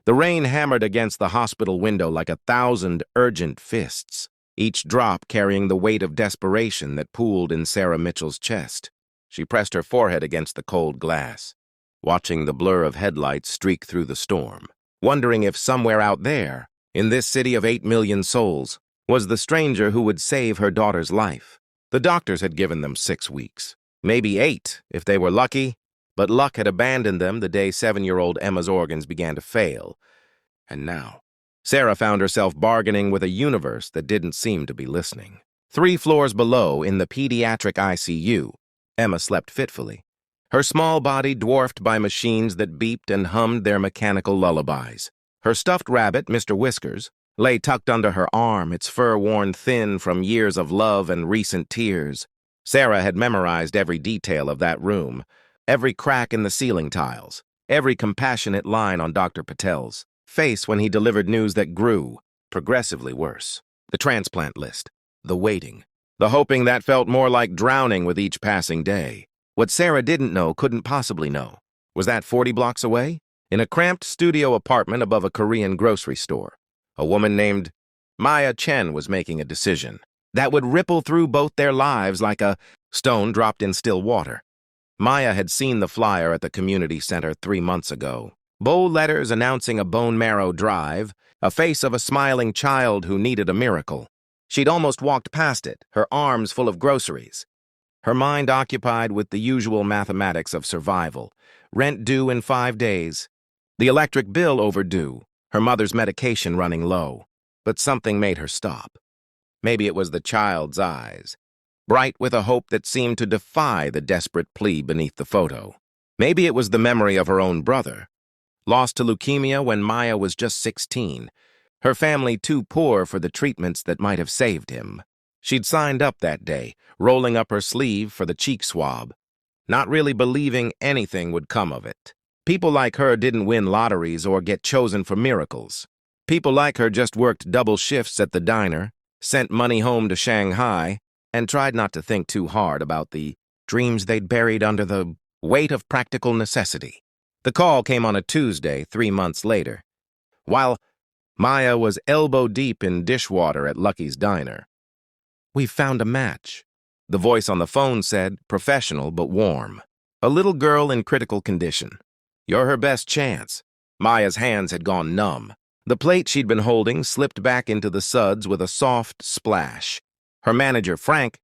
The rain hammered against the hospital window like 1,000 urgent fists, each drop carrying the weight of desperation that pooled in Sarah Mitchell's chest. She pressed her forehead against the cold glass, watching the blur of headlights streak through the storm, wondering if somewhere out there, in this city of 8 million souls, was the stranger who would save her daughter's life. The doctors had given them 6 weeks, maybe 8 if they were lucky, but luck had abandoned them the day 7-year-old Emma's organs began to fail. And now, Sarah found herself bargaining with a universe that didn't seem to be listening. 3 floors below, in the pediatric ICU, Emma slept fitfully, her small body dwarfed by machines that beeped and hummed their mechanical lullabies. Her stuffed rabbit, Mr. Whiskers, lay tucked under her arm, its fur worn thin from years of love and recent tears. Sarah had memorized every detail of that room, every crack in the ceiling tiles, every compassionate line on Dr. Patel's face when he delivered news that grew progressively worse. The transplant list, the waiting, the hoping that felt more like drowning with each passing day. What Sarah didn't know, couldn't possibly know, was that 40 blocks away, in a cramped studio apartment above a Korean grocery store, a woman named Maya Chen was making a decision that would ripple through both their lives like a stone dropped in still water. Maya had seen the flyer at the community center 3 months ago. Bold letters announcing a bone marrow drive, a face of a smiling child who needed a miracle. She'd almost walked past it, her arms full of groceries, her mind occupied with the usual mathematics of survival. Rent due in 5 days, the electric bill overdue, her mother's medication running low. But something made her stop. Maybe it was the child's eyes, bright with a hope that seemed to defy the desperate plea beneath the photo. Maybe it was the memory of her own brother, lost to leukemia when Maya was just 16, her family too poor for the treatments that might have saved him. She'd signed up that day, rolling up her sleeve for the cheek swab, not really believing anything would come of it. People like her didn't win lotteries or get chosen for miracles. People like her just worked double shifts at the diner, sent money home to Shanghai, and tried not to think too hard about the dreams they'd buried under the weight of practical necessity. The call came on a Tuesday, 3 months later, while Maya was elbow-deep in dishwater at Lucky's Diner. "We've found a match," the voice on the phone said, professional but warm. "A little girl in critical condition. You're her best chance." Maya's hands had gone numb. The plate she'd been holding slipped back into the suds with a soft splash. Her manager, Frank,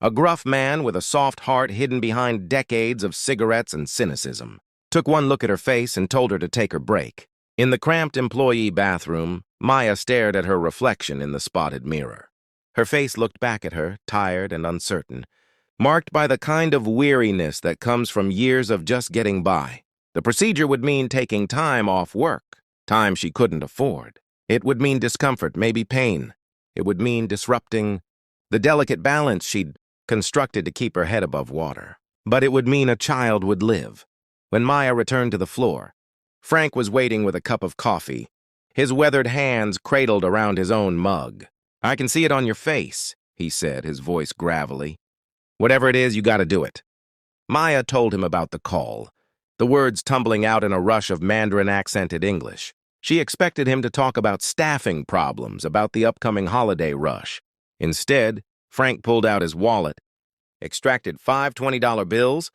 a gruff man with a soft heart hidden behind decades of cigarettes and cynicism, took one look at her face and told her to take her break. In the cramped employee bathroom, Maya stared at her reflection in the spotted mirror. Her face looked back at her, tired and uncertain, marked by the kind of weariness that comes from years of just getting by. The procedure would mean taking time off work, time she couldn't afford. It would mean discomfort, maybe pain. It would mean disrupting the delicate balance she'd constructed to keep her head above water. But it would mean a child would live. When Maya returned to the floor, Frank was waiting with a cup of coffee, his weathered hands cradled around his own mug. "I can see it on your face," he said, his voice gravelly. "Whatever it is, you gotta do it." Maya told him about the call, the words tumbling out in a rush of Mandarin-accented English. She expected him to talk about staffing problems, about the upcoming holiday rush. Instead, Frank pulled out his wallet, extracted 5 $20 bills,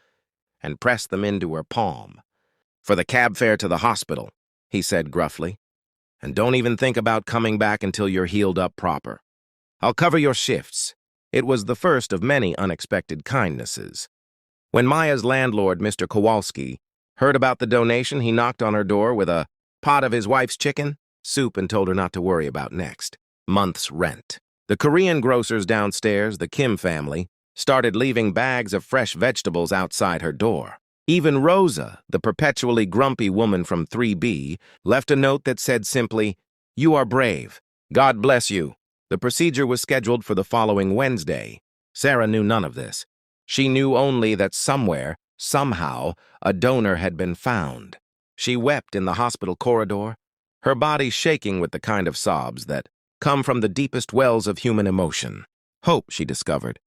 and pressed them into her palm. "For the cab fare to the hospital," he said gruffly. "And don't even think about coming back until you're healed up proper. I'll cover your shifts." It was the first of many unexpected kindnesses. When Maya's landlord, Mr. Kowalski, heard about the donation, he knocked on her door with a pot of his wife's chicken soup and told her not to worry about next month's rent. The Korean grocers downstairs, the Kim family, started leaving bags of fresh vegetables outside her door. Even Rosa, the perpetually grumpy woman from 3B, left a note that said simply, "You are brave. God bless you." The procedure was scheduled for the following Wednesday. Sarah knew none of this. She knew only that somewhere, somehow, a donor had been found. She wept in the hospital corridor, her body shaking with the kind of sobs that come from the deepest wells of human emotion. Hope, she discovered,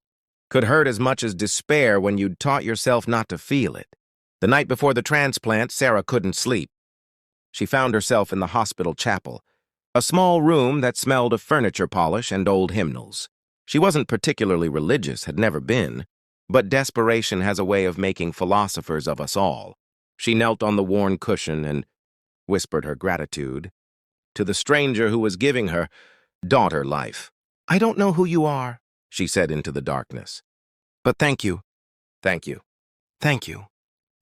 could hurt as much as despair when you'd taught yourself not to feel it. The night before the transplant, Sarah couldn't sleep. she found herself in the hospital chapel, a small room that smelled of furniture polish and old hymnals. She wasn't particularly religious, had never been, but desperation has a way of making philosophers of us all. She knelt on the worn cushion and whispered her gratitude to the stranger who was giving her daughter life. "I don't know who you are," she said into the darkness, "but thank you, thank you, thank you."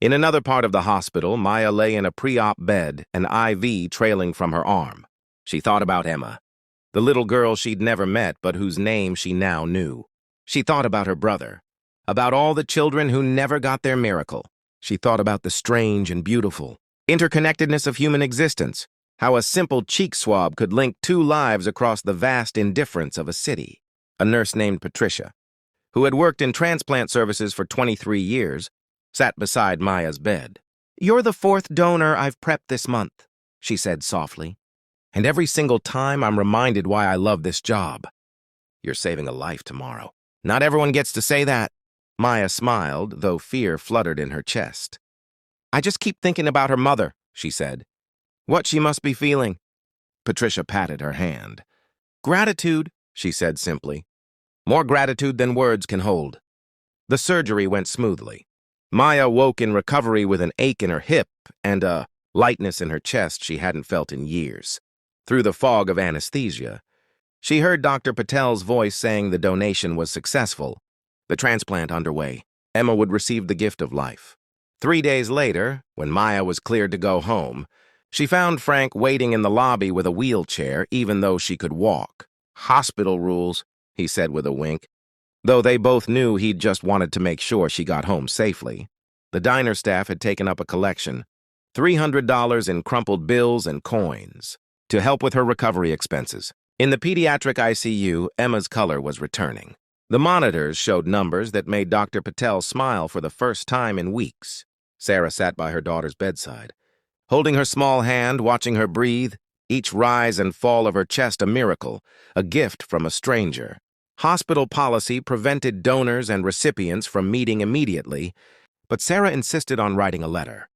In another part of the hospital, Maya lay in a pre-op bed, an IV trailing from her arm. She thought about Emma, the little girl she'd never met but whose name she now knew. She thought about her brother, about all the children who never got their miracle. She thought about the strange and beautiful interconnectedness of human existence, how a simple cheek swab could link two lives across the vast indifference of a city. A nurse named Patricia, who had worked in transplant services for 23 years, sat beside Maya's bed. "You're the fourth donor I've prepped this month," she said softly. "And every single time I'm reminded why I love this job. You're saving a life tomorrow. Not everyone gets to say that." Maya smiled, though fear fluttered in her chest. "I just keep thinking about her mother," she said. "What she must be feeling." Patricia patted her hand. "Gratitude," she said simply. "More gratitude than words can hold." The surgery went smoothly. Maya woke in recovery with an ache in her hip and a lightness in her chest she hadn't felt in years. Through the fog of anesthesia, she heard Dr. Patel's voice saying the donation was successful, the transplant underway. Emma would receive the gift of life. 3 days later, when Maya was cleared to go home, she found Frank waiting in the lobby with a wheelchair, even though she could walk. "Hospital rules," he said with a wink, though they both knew he'd just wanted to make sure she got home safely. The diner staff had taken up a collection, $300 in crumpled bills and coins, to help with her recovery expenses. In the pediatric ICU, Emma's color was returning. The monitors showed numbers that made Dr. Patel smile for the first time in weeks. Sarah sat by her daughter's bedside, holding her small hand, watching her breathe, each rise and fall of her chest a miracle, a gift from a stranger. Hospital policy prevented donors and recipients from meeting immediately, but Sarah insisted on writing a letter.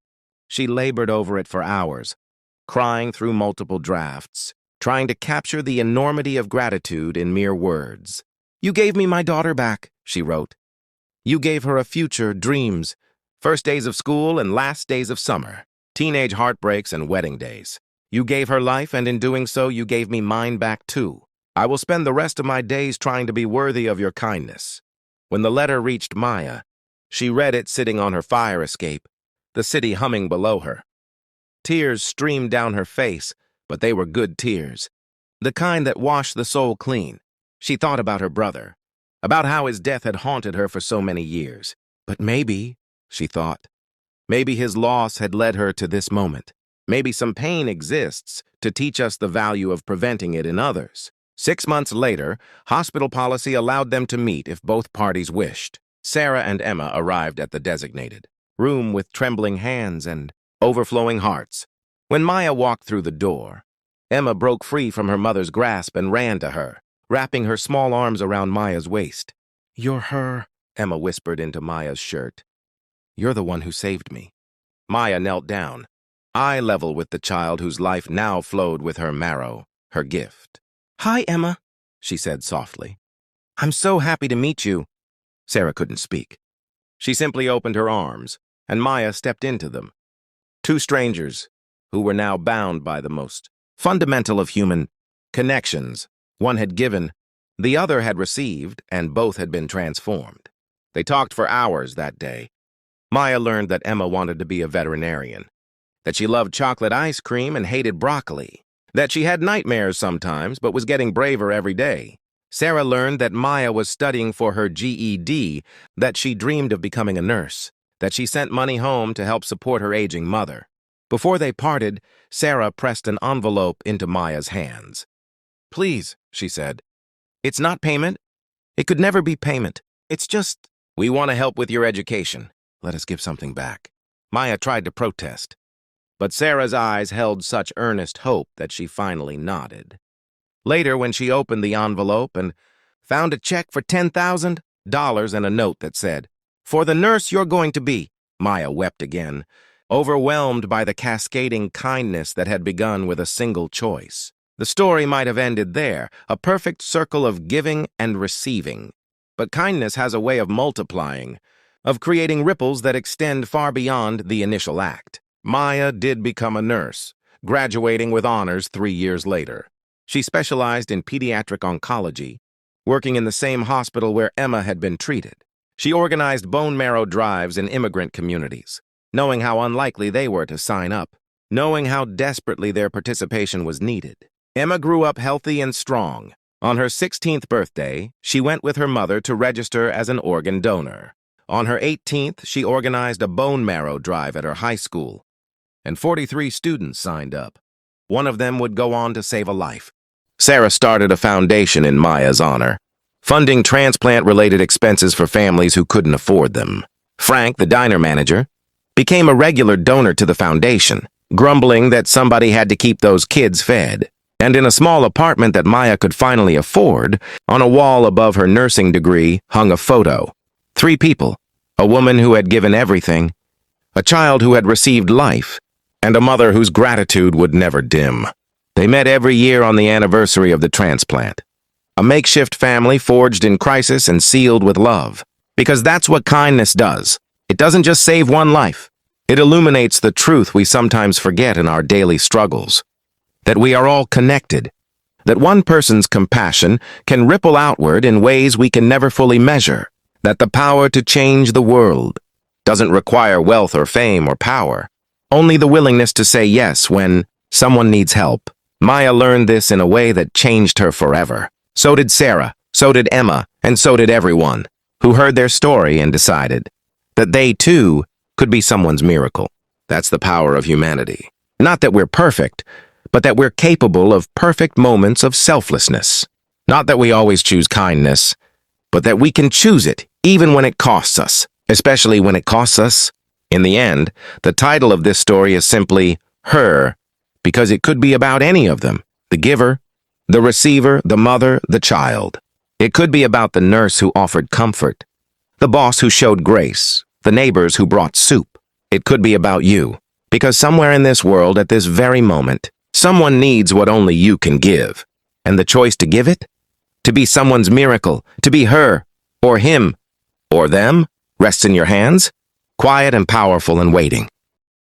She labored over it for hours, crying through multiple drafts, trying to capture the enormity of gratitude in mere words. "You gave me my daughter back," she wrote. "You gave her a future, dreams, first days of school and last days of summer, teenage heartbreaks and wedding days. You gave her life, and in doing so, you gave me mine back too. I will spend the rest of my days trying to be worthy of your kindness." When the letter reached Maya, she read it sitting on her fire escape, the city humming below her. Tears streamed down her face, but they were good tears, the kind that wash the soul clean. She thought about her brother, about how his death had haunted her for so many years. But maybe, she thought, maybe his loss had led her to this moment. Maybe some pain exists to teach us the value of preventing it in others. 6 months later, hospital policy allowed them to meet if both parties wished. Sarah and Emma arrived at the designated room with trembling hands and overflowing hearts. When Maya walked through the door, Emma broke free from her mother's grasp and ran to her, wrapping her small arms around Maya's waist. "You're her," Emma whispered into Maya's shirt. "You're the one who saved me." Maya knelt down, eye level with the child whose life now flowed with her marrow, her gift. "Hi, Emma," she said softly. "I'm so happy to meet you." Sarah couldn't speak. She simply opened her arms, and Maya stepped into them. Two strangers, who were now bound by the most fundamental of human connections. One had given, the other had received, and both had been transformed. They talked for hours that day. Maya learned that Emma wanted to be a veterinarian, that she loved chocolate ice cream and hated broccoli, that she had nightmares sometimes but was getting braver every day. Sarah learned that Maya was studying for her GED, that she dreamed of becoming a nurse, that she sent money home to help support her aging mother. Before they parted, Sarah pressed an envelope into Maya's hands. "Please," she said. "It's not payment. It could never be payment. It's just, we want to help with your education. Let us give something back." Maya tried to protest, but Sarah's eyes held such earnest hope that she finally nodded. Later, when she opened the envelope and found a check for $10,000 and a note that said, "For the nurse you're going to be," Maya wept again. overwhelmed by the cascading kindness that had begun with a single choice. The story might have ended there, a perfect circle of giving and receiving. But kindness has a way of multiplying, of creating ripples that extend far beyond the initial act. Maya did become a nurse, graduating with honors 3 years later. She specialized in pediatric oncology, working in the same hospital where Emma had been treated. She organized bone marrow drives in immigrant communities, knowing how unlikely they were to sign up, knowing how desperately their participation was needed. Emma grew up healthy and strong. On her 16th birthday, she went with her mother to register as an organ donor. On her 18th, she organized a bone marrow drive at her high school, and 43 students signed up. One of them would go on to save a life. Sarah started a foundation in Maya's honor, funding transplant-related expenses for families who couldn't afford them. Frank, the diner manager, became a regular donor to the foundation, grumbling that somebody had to keep those kids fed. And in a small apartment that Maya could finally afford, on a wall above her nursing degree hung a photo. 3 people, a woman who had given everything, a child who had received life, and a mother whose gratitude would never dim. They met every year on the anniversary of the transplant. A makeshift family forged in crisis and sealed with love. Because that's what kindness does. It doesn't just save one life. It illuminates the truth we sometimes forget in our daily struggles. That we are all connected. That one person's compassion can ripple outward in ways we can never fully measure. That the power to change the world doesn't require wealth or fame or power. Only the willingness to say yes when someone needs help. Maya learned this in a way that changed her forever. So did Sarah, so did Emma, and so did everyone who heard their story and decided that they, too, could be someone's miracle. That's the power of humanity. Not that we're perfect, but that we're capable of perfect moments of selflessness. Not that we always choose kindness, but that we can choose it even when it costs us, especially when it costs us. In the end, the title of this story is simply Her, because it could be about any of them, the giver, the receiver, the mother, the child. It could be about the nurse who offered comfort, the boss who showed grace, the neighbors who brought soup. It could be about you, because somewhere in this world at this very moment, someone needs what only you can give. And the choice to give it? To be someone's miracle, to be her, or him, or them, rests in your hands, quiet and powerful and waiting.